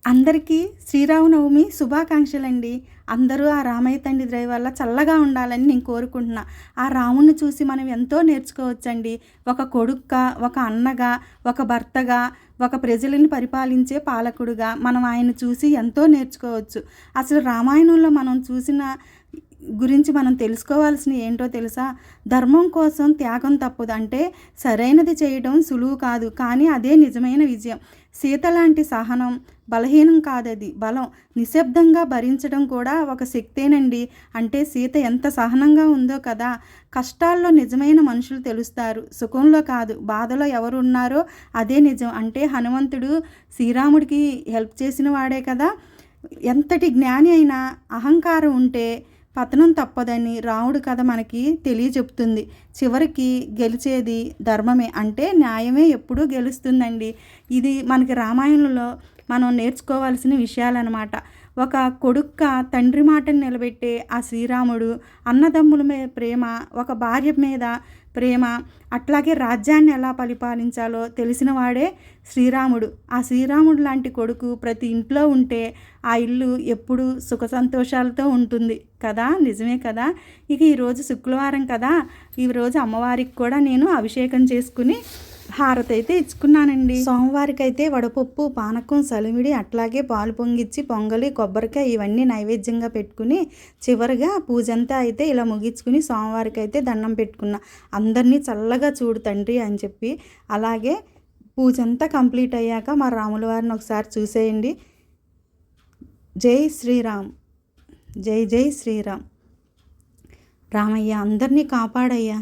అందరికీ శ్రీరామనవమి శుభాకాంక్షలండి. అందరూ ఆ రామయ్య తండ్రి దయ వల్ల చల్లగా ఉండాలని నేను కోరుకుంటున్నా. ఆ రాముడిని చూసి మనం ఎంతో నేర్చుకోవచ్చండి. ఒక కొడుకుగా, ఒక అన్నగా, ఒక భర్తగా, ఒక ప్రజలను పరిపాలించే పాలకుడుగా మనం ఆయన్ని చూసి ఎంతో నేర్చుకోవచ్చు. అసలు రామాయణంలో మనం చూసిన గురించి మనం తెలుసుకోవాల్సినవి ఏంటో తెలుసా? ధర్మం కోసం త్యాగం తప్పదు. అంటే సరైనది చేయడం సులువు కాదు, కానీ అదే నిజమైన విజయం. సీత లాంటి సహనం బలహీనం కాదది బలం. నిశ్శబ్దంగా భరించడం కూడా ఒక శక్తేనండి. అంటే సీత ఎంత సహనంగా ఉందో కదా. కష్టాల్లో నిజమైన మనుషులు తెలుస్తారు, సుఖంలో కాదు. బాధలో ఎవరు ఉన్నారో అదే నిజం. అంటే హనుమంతుడు శ్రీరాముడికి హెల్ప్ చేసిన వాడే కదా. ఎంతటి జ్ఞాని అయినా అహంకారం ఉంటే పతనం తప్పదని రాముడు కథ మనకి తెలియచెప్తుంది. చివరికి గెలిచేది ధర్మమే, అంటే న్యాయమే ఎప్పుడూ గెలుస్తుందండి. ఇది మనకి రామాయణంలో మనం నేర్చుకోవాల్సిన విషయాలన్నమాట. ఒక కొడుక్క తండ్రి మాటను నిలబెట్టే ఆ శ్రీరాముడు, అన్నదమ్ముల మీద ప్రేమ, ఒక భార్య మీద ప్రేమ, అట్లాగే రాజ్యాన్ని ఎలా పరిపాలించాలో తెలిసిన వాడే శ్రీరాముడు. ఆ శ్రీరాముడు లాంటి కొడుకు ప్రతి ఇంట్లో ఉంటే ఆ ఇల్లు ఎప్పుడు సుఖ సంతోషాలతో ఉంటుంది కదా. నిజమే కదా. ఇక ఈరోజు శుక్రవారం కదా, ఈరోజు అమ్మవారికి కూడా నేను అభిషేకం చేసుకుని హారతి అయితే ఇచ్చుకున్నానండి. సోమవారికి అయితే వడపప్పు, పానకం, సలిమిడి, అట్లాగే పాలు పొంగిచ్చి పొంగలి, కొబ్బరికాయ ఇవన్నీ నైవేద్యంగా పెట్టుకుని చివరిగా పూజంతా అయితే ఇలా ముగించుకుని సోమవారికి అయితే దండం పెట్టుకున్నా. అందరినీ చల్లగా చూడు తండ్రి అని చెప్పి. అలాగే పూజంతా కంప్లీట్ అయ్యాక మా రాముల వారిని ఒకసారి చూసేయండి. జై శ్రీరామ్, జై జై శ్రీరామ్. రామయ్య అందరినీ కాపాడయ్యా.